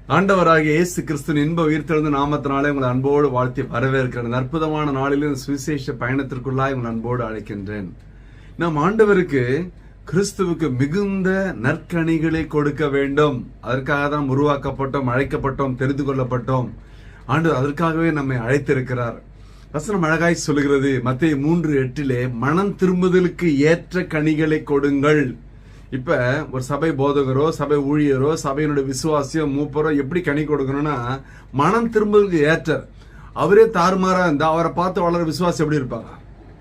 ஆண்டவராகிய இயேசு கிறிஸ்துவின் இன்ப உயிர்த்தெழுந்த நாமத்தினாலே உங்களை அன்போடு வாழ்த்தி வரவேற்கிறேன். அற்புதமான நாளிலும் சுவிசேஷ பயணத்திற்குள்ளாய் உங்களை அன்போடு அழைக்கின்றேன். நாம் ஆண்டவருக்கு கிறிஸ்துவுக்கு மிகுந்த நற்கனிகளை கொடுக்க வேண்டும். அதற்காக தான் உருவாக்கப்பட்டோம், அழைக்கப்பட்டோம், தெரிந்து கொள்ளப்பட்டோம். ஆண்டவர் அதற்காகவே நம்மை அழைத்திருக்கிறார். வசனம் அழகாய் சொல்லுகிறது, மத்தேயு 3:8 மனம் திரும்புதலுக்கு ஏற்ற கனிகளை கொடுங்கள். இப்ப ஒரு சபை போதகரோ, சபை ஊழியரோ, சபையினுடைய விசுவாசியோ, மூப்பரோ எப்படி கனி கொடுக்கணும்னா, மனம் திரும்புதலுக்கு ஏற்ற. அவரே தாறுமாறா இருந்தா அவரை பார்த்து வளர விசுவாசி எப்படி இருப்பாங்க?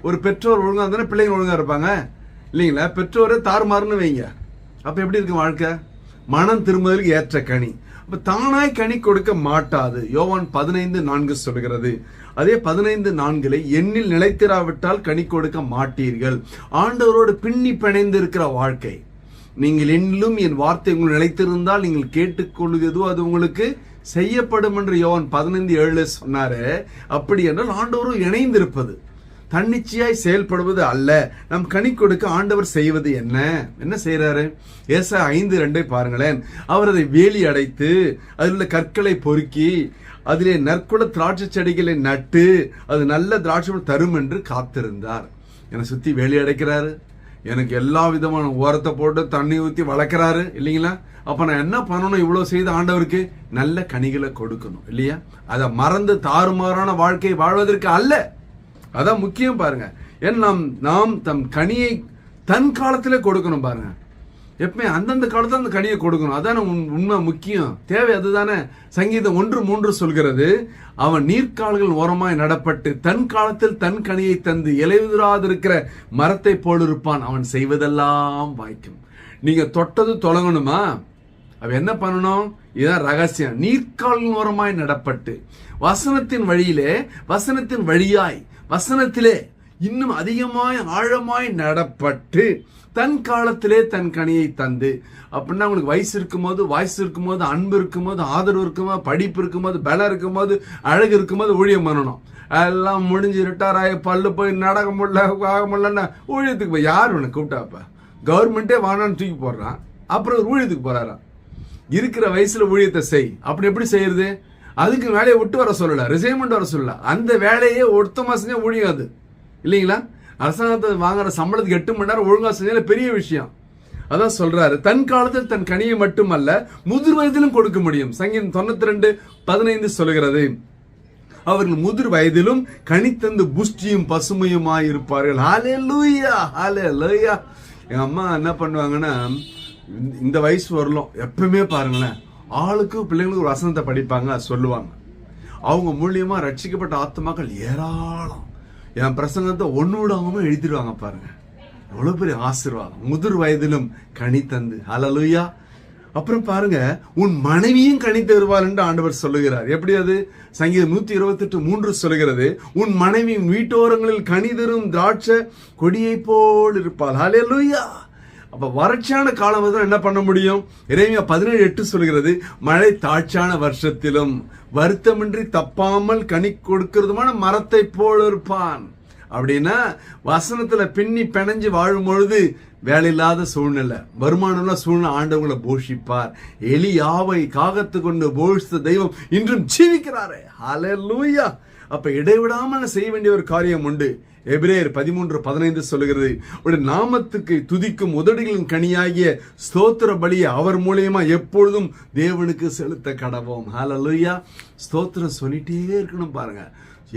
ஒரு பெற்றோர் ஒழுங்கா இருந்தா பிள்ளைங்க ஒழுங்கா இருப்பாங்க இல்லைங்களா? பெற்றோரே தாறுமாறுன்னு வைங்க, அப்ப எப்படி இருக்கு வாழ்க்கை? மனம் திரும்புதலுக்கு ஏற்ற கனி. அப்ப தானாய் கனி கொடுக்க மாட்டாது. யோவான் 15:4 சொல்கிறது. அதே 15:4 என்னில் நிலைத்திராவிட்டால் கனி கொடுக்க மாட்டீர்கள். ஆண்டவரோடு பின்னி பிணைந்து இருக்கிற வாழ்க்கை. நீங்கள் என்னிலும் என் வார்த்தை உங்கள் நிலைத்திருந்தால் நீங்கள் கேட்டுக்கொள்வதோ அது உங்களுக்கு செய்யப்படும் என்று யோவான் 15:7 சொன்னாரு. அப்படி என்றால் ஆண்டவரும் இணைந்திருப்பது, தன்னிச்சையாய் செயல்படுவது அல்ல. நம் கனி கொடுக்க ஆண்டவர் செய்வது என்ன செய்யறாரு? ஏசாயா 5:2 பாருங்களேன். அவர் அதை வேலி அடைத்து அதில் உள்ள கற்களை பொறுக்கி அதிலே நற்குல திராட்சை செடிகளை நட்டு அது நல்ல திராட்சை தரும் என்று காத்திருந்தார். என்னை சுத்தி வேலி அடைக்கிறாரு, எனக்கு எல்லா விதமான உரத்தை போட்டு தண்ணி ஊற்றி வளர்க்கிறாரு இல்லைங்களா? அப்ப நான் என்ன பண்ணணும்? இவ்வளவு செய்த ஆண்டவருக்கு நல்ல கனிகளை கொடுக்கணும் இல்லையா? அதை மறந்து தாறுமாறான வாழ்க்கை வாழ்வதற்கு அல்ல. அதான் முக்கியம் பாருங்க. ஏன்னா நாம் தம் கனியை தன் காலத்திலே கொடுக்கணும் பாருங்க. எப்பவுமே அந்தந்த காலத்துல அந்த கனியை கொடுக்கணும். அதான உண்மை, முக்கியம், தேவை அதுதானே. சங்கீதம் 1:3 சொல்கிறது, அவன் நீர்க்கால்கள் ஓரமாய் நடப்பட்டு தன் காலத்தில் தன் கனியை தந்து இலையுதிராதிருக்கிற மரத்தை போல் இருப்பான், அவன் செய்வதெல்லாம் வாய்க்கும். நீங்க தொட்டது தொடங்கணுமா? அவ என்ன பண்ணணும்? இதுதான் ரகசியம். நீர்க்கால்கள் ஓரமாய் நடப்பட்டு வசனத்தின் வழியிலே, வசனத்தின் வழியாய், வசனத்திலே இன்னும் அதிகமாய் ஆழமாய் நடப்பட்டு தன் காலத்திலே தன் கனியை தந்து. அப்படின்னா உங்களுக்கு வயசு இருக்கும்போது, வாய்ஸ் இருக்கும்போது, அன்பு இருக்கும்போது, ஆதரவு இருக்கும்போது, படிப்பு இருக்கும்போது, பலம் இருக்கும்போது, அழகு இருக்கும்போது ஊழியம் பண்ணணும். எல்லாம் முடிஞ்சு ரிட்டையர் ஆகி பல்லு போய் நடக்க முடியல, ஆக முடியலன்னா ஊழியத்துக்கு போய் யார் உனக்கு கூப்பிட்டாப்ப? கவர்மெண்டே வானான்னு தூக்கி போடுறான், அப்புறம் ஊழியத்துக்கு போறாராம். இருக்கிற வயசுல ஊழியத்தை செய். அப்படி எப்படி செய்யறது? அதுக்கு வேலையை விட்டு வர சொல்லல, ரிசைன்மெண்ட் வர சொல்லல. அந்த வேலையே ஒருத்தமா செஞ்சா ஊழியம் அது இல்லைங்களா? அரசாங்கத்தை வாங்குற சம்பளத்துக்கு 8 மணி நேரம் ஒழுங்கா செஞ்சால பெரிய விஷயம். அதான் சொல்றாரு, தன் காலத்தில் தன் கனியை மட்டுமல்ல முதிர் வயதிலும் கொடுக்க முடியும். சங்கீதம் 92:15 சொல்கிறது, அவர்கள் முதிர் வயதிலும் கனித்தந்து புஷ்டியும் பசுமையுமாய் இருப்பார்கள். ஹல்லேலூயா, ஹல்லேலூயா. எங்க அம்மா என்ன பண்ணுவாங்கன்னா, இந்த வயசு வரலாம் எப்பவுமே பாருங்களேன், ஆளுக்கு பிள்ளைங்களுக்கு ஒரு வசனத்தை படிப்பாங்க, சொல்லுவாங்க. அவங்க மூலியமா ரட்சிக்கப்பட்ட ஆத்மாக்கள் ஏராளம். என் பிரசங்கத்தை ஒன்னு விடாம எழுதிடுவாங்க பாருங்க. எவ்வளவு பெரிய ஆசீர்வாதம். முதிர் வயதிலும் கனி தந்து. ஹல்லேலூயா. அப்புறம் பாருங்க, உன் மனைவியும் கனி தருவாள் என்று ஆண்டவர் சொல்லுகிறார். எப்படி அது? சங்கீதம் 128:3 சொல்லுகிறது, உன் மனைவி வீட்டோரங்களில் கனி தரும் திராட்சை கொடியை போல் இருப்பாள். ஹல்லேலூயா. அப்ப வறட்சியான காலம் என்ன பண்ண முடியும்? எரேமியா 17:8 சொல்கிறது, மழை தாட்சியான வருஷத்திலும் வருத்தமின்றி தப்பாமல் கனி கொடுக்கிறதுமான மரத்தை போல் இருப்பான். அப்படின்னா வசனத்துல பின்னி பிணைஞ்சு வாழும் பொழுது வேலையில்லாத சூழ்நிலை, வருமானம்ல சூழ்நிலை ஆண்டவங்களை போஷிப்பார். எலியாவை காகத்து கொண்டு போஷித்த தெய்வம் இன்றும் ஜீவிக்கிறாரே. ஹல்லேலூயா. அப்ப இடைவிடாம செய்ய வேண்டிய ஒரு காரியம் உண்டு. எபிரேயர் 13:15 சொல்லுகிறது, ஒரு நாமத்துக்கு துதிக்கும் உதடுகளின் கனியாகிய ஸ்தோத்திர பலியை அவர் மூலியமா எப்பொழுதும் தேவனுக்கு செலுத்த கடவோம். ஹல்லேலூயா. ஸ்தோத்திரம் சொல்லிட்டே இருக்கணும் பாருங்க.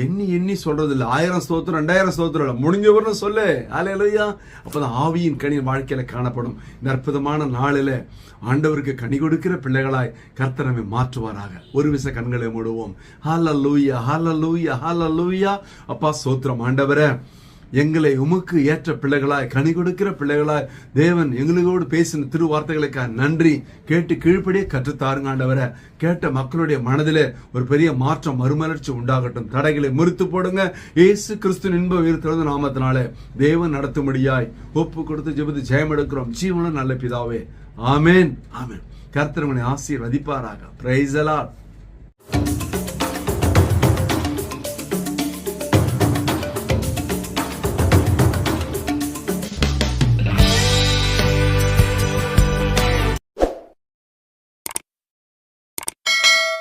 எண்ணி சொல்றது இல்லை. 1000 ஸ்தோத்திரம் 2000 ஸ்தோத்திரம் இல்லை, முடிஞ்சவர்னு சொல்லு. ஹல்லேலூயா. அப்பதான் ஆவியின் கனி வாழ்க்கையில காணப்படும். இந்த அற்புதமான நாளில ஆண்டவருக்கு கனி கொடுக்கிற பிள்ளைகளாய் கர்த்தர் நம்மை மாற்றுவாராக. ஒரு விச கண்களை மூடுவோம். ஹல்லேலூயா, ஹல்லேலூயா, ஹல்லேலூயா. அப்பா ஸ்தோத்திரம் ஆண்டவரே, எங்களை உமக்கு ஏற்ற பிள்ளைகளாய், கனி கொடுக்கிற பிள்ளைகளாய் தேவன் எங்களோடு பேசின திருவார்த்தைகளுக்காக நன்றி. கேட்டு கீழ்ப்படியே கற்றுத்தாருங்க ஆண்டவரே. கேட்ட மக்களுடைய மனதிலே ஒரு பெரிய மாற்றம், மறுமலர்ச்சி உண்டாகட்டும். தடைகளை முறித்து போடுங்க. இயேசு கிறிஸ்து இன்ப உயிர்த்தெழுந்த நாமத்தினாலே தேவன் நடத்தும்படியாய் ஒப்பு கொடுத்து ஜெபித்து ஜெயம் எடுக்கிறோம். ஜீவன நல்ல பிதாவே, ஆமேன், ஆமேன். கர்த்தர் உங்களை ஆசீர்வதிப்பாராக. Praise the Lord.